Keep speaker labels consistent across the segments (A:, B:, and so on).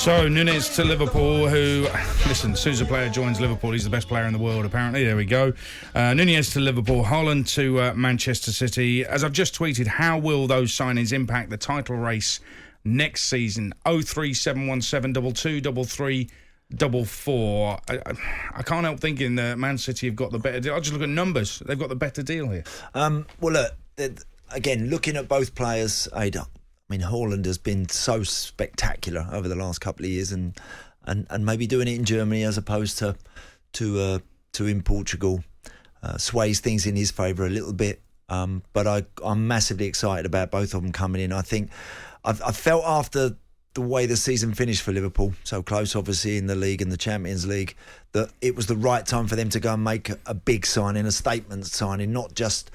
A: So, Nunez to Liverpool, who, listen, as soon as a player joins Liverpool, he's the best player in the world, apparently. There we go. Nunez to Liverpool, Haaland to Manchester City. As I've just tweeted, how will those signings impact the title race next season? 03717 223344. I can't help thinking that Man City have got the better deal. I just look at numbers. They've got the better deal here.
B: Well, look, again, looking at both players, Ada, I mean, Haaland has been so spectacular over the last couple of years, and maybe doing it in Germany as opposed to in Portugal sways things in his favour a little bit. But I'm massively excited about both of them coming in. I think I felt after the way the season finished for Liverpool, so close obviously in the league and the Champions League, that it was the right time for them to go and make a big signing, a statement signing, not just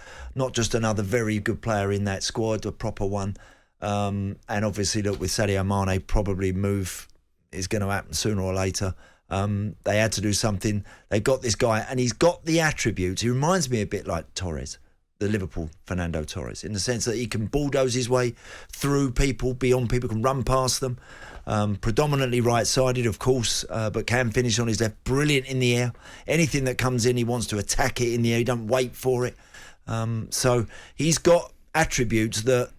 B: another very good player in that squad, a proper one. And obviously, look, with Sadio Mane, probably move is going to happen sooner or later. They had to do something. They got this guy, and he's got the attributes. He reminds me a bit like Torres, the Liverpool Fernando Torres, in the sense that he can bulldoze his way through people, beyond people, can run past them. Predominantly right-sided, of course, but can finish on his left. Brilliant in the air. Anything that comes in, he wants to attack it in the air. He don't wait for it. So he's got attributes that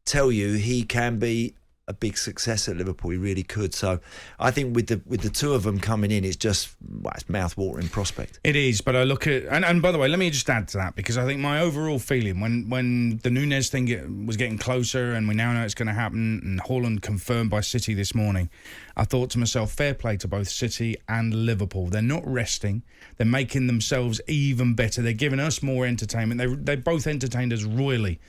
B: tell you he can be a big success at Liverpool. He really could. So I think with the two of them coming in, it's just it's mouth-watering prospect.
A: It is, but I look at and by the way, let me just add to that, because I think my overall feeling when the Nunez thing was getting closer, and we now know it's going to happen, and Haaland confirmed by City this morning, I thought to myself, fair play to both City and Liverpool. They're not resting. They're making themselves even better. They're giving us more entertainment. They both entertained us royally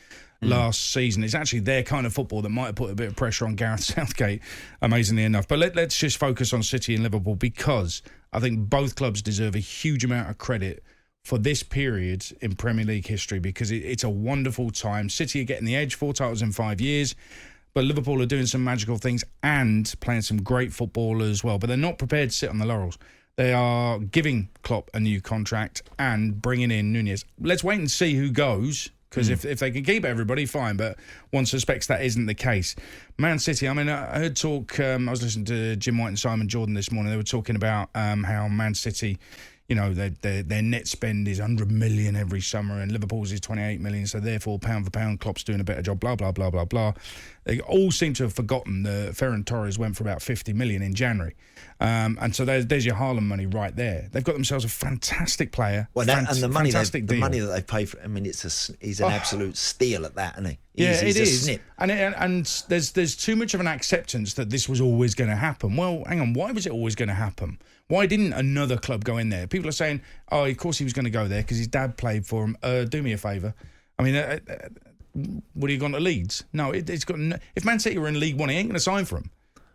A: last season. It's actually their kind of football that might have put a bit of pressure on Gareth Southgate, amazingly enough. But let's just focus on City and Liverpool, because I think both clubs deserve a huge amount of credit for this period in Premier League history, because it's a wonderful time. City are getting the edge, 4 titles in 5 years, but Liverpool are doing some magical things and playing some great football as well. But they're not prepared to sit on the laurels. They are giving Klopp a new contract and bringing in Nunez. Let's wait and see who goes, because if they can keep everybody, fine, but one suspects that isn't the case. Man City, I mean, I heard talk, I was listening to Jim White and Simon Jordan this morning. They were talking about how Man City, you know, their net spend is 100 million every summer, and Liverpool's is 28 million, so therefore, pound for pound, Klopp's doing a better job, blah, blah, blah, blah, blah. They all seem to have forgotten that Ferran Torres went for about 50 million in January. And so there's your Haaland money right there. They've got themselves a fantastic player,
B: and the money that they pay for. I mean, he's an absolute steal at that, isn't he? He's a snip.
A: And there's too much of an acceptance that this was always going to happen. Well, hang on, why was it always going to happen? Why didn't another club go in there? People are saying, oh, of course he was going to go there because his dad played for him. Do me a favour. I mean, would he have gone to Leeds? No, it's got. If Man City were in League One, he ain't going to sign for him.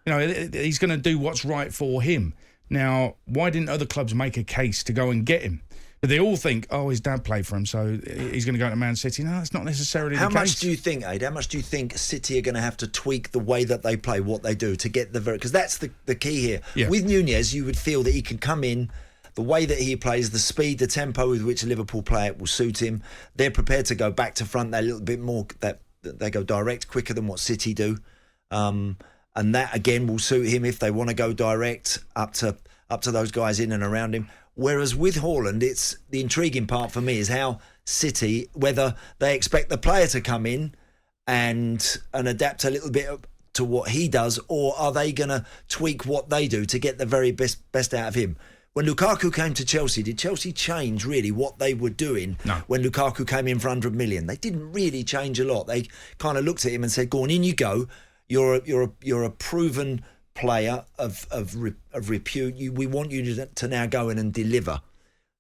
A: You know, he's going to do what's right for him. Now, why didn't other clubs make a case to go and get him? But they all think, oh, his dad played for him, so he's going to go to Man City. No, that's not necessarily the case.
B: How much do you think, Aid? How much do you think City are going to have to tweak the way that they play, what they do, to get because that's the key here. Yeah. With Nunez, you would feel that he can come in, the way that he plays, the speed, the tempo with which Liverpool play it will suit him. They're prepared to go back to front. They're a little bit more, that they go direct quicker than what City do. And that, again, will suit him if they want to go direct up to those guys in and around him. Whereas with Haaland, it's the intriguing part for me is how City, whether they expect the player to come in and adapt a little bit to what he does, or are they going to tweak what they do to get the very best out of him? When Lukaku came to Chelsea, did Chelsea change really what they were doing? No. When Lukaku came in for 100 million? They didn't really change a lot. They kind of looked at him and said, go on, in you go. You're a proven player of repute. We want you to now go in and deliver.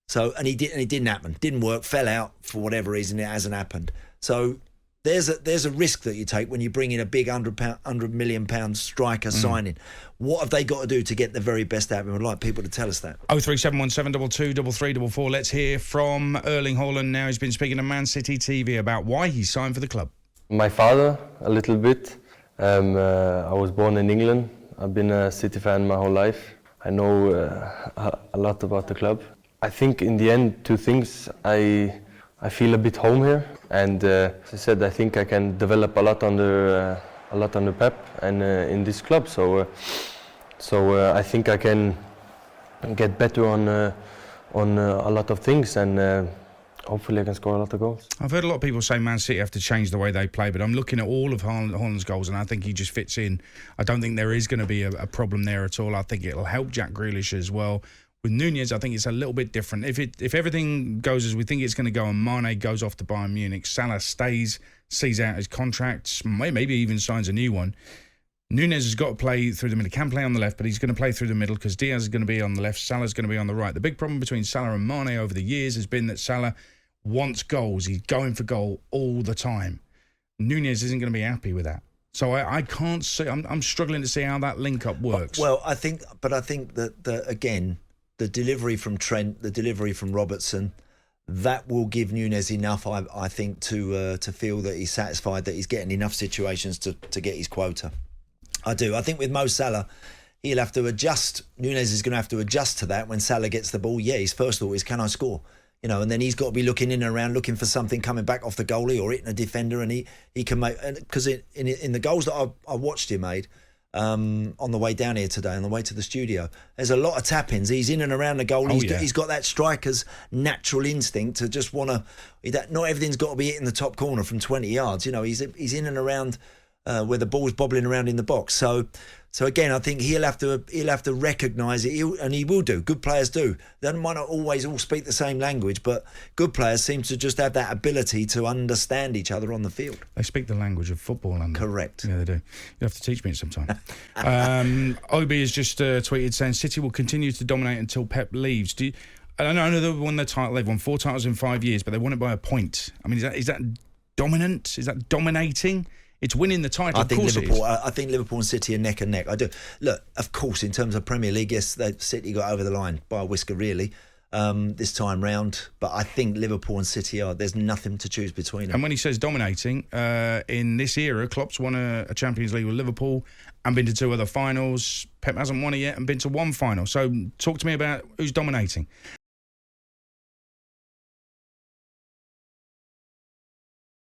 B: So and it didn't happen. Didn't work. Fell out for whatever reason. It hasn't happened. So there's a risk that you take when you bring in a big £100 million striker signing. What have they got to do to get the very best out of him? I'd like people to tell us that.
A: 03717 223344. Let's hear from Erling Haaland now. He's been speaking to Man City TV about why he signed for the club.
C: My father, a little bit. I was born in England. I've been a City fan my whole life. I know a lot about the club. I think in the end, two things. I feel a bit home here, and as I said, I think I can develop a lot under Pep and in this club. So So I think I can get better on a lot of things, and hopefully I can score a lot of goals.
A: I've heard a lot of people say Man City have to change the way they play, but I'm looking at all of Haaland's goals, and I think he just fits in. I don't think there is going to be a problem there at all. I think it'll help Jack Grealish as well. With Nunez, I think it's a little bit different. If everything goes as we think it's going to go, and Mane goes off to Bayern Munich, Salah sees out his contract, maybe even signs a new one. Nunez has got to play through the middle. He can play on the left, but he's going to play through the middle because Diaz is going to be on the left, Salah's going to be on the right. The big problem between Salah and Mane over the years has been that Salah wants goals. He's going for goal all the time. Nunez isn't going to be happy with that. So I can't see. I'm struggling to see how that link-up works.
B: Well, I think that again, the delivery from Trent, the delivery from Robertson, that will give Nunez enough, I think, to feel that he's satisfied that he's getting enough situations to get his quota. I do. I think with Mo Salah, he'll have to adjust. Nunez is going to have to adjust to that when Salah gets the ball. Yeah, his first thought is, can I score? You know, and then he's got to be looking in and around, looking for something coming back off the goalie or hitting a defender, and he can make. Because in the goals that I watched him made on the way down here today, on the way to the studio, there's a lot of tap-ins. He's in and around the goal. He's got that striker's natural instinct to just want to. Not everything's got to be hitting the top corner from 20 yards. You know, he's in and around where the ball's bobbling around in the box. So again, I think he'll have to recognise it, and he will do. Good players do. They might not always all speak the same language, but good players seem to just have that ability to understand each other on the field.
A: They speak the language of football, and
B: correct.
A: Yeah, they do. You have to teach me it sometime. Obi has just tweeted saying City will continue to dominate until Pep leaves. I know they won their title. They've won 4 titles in 5 years, but they won it by a point. I mean, is that dominant? Is that dominating? It's winning the title.
B: I think Liverpool and City are neck and neck. I do. Look, of course, in terms of Premier League, yes, City got over the line by a whisker, really, this time round. But I think Liverpool and City there's nothing to choose between them.
A: And when he says dominating, in this era, Klopp's won a Champions League with Liverpool and been to 2 other finals. Pep hasn't won it yet and been to 1 final. So talk to me about who's dominating.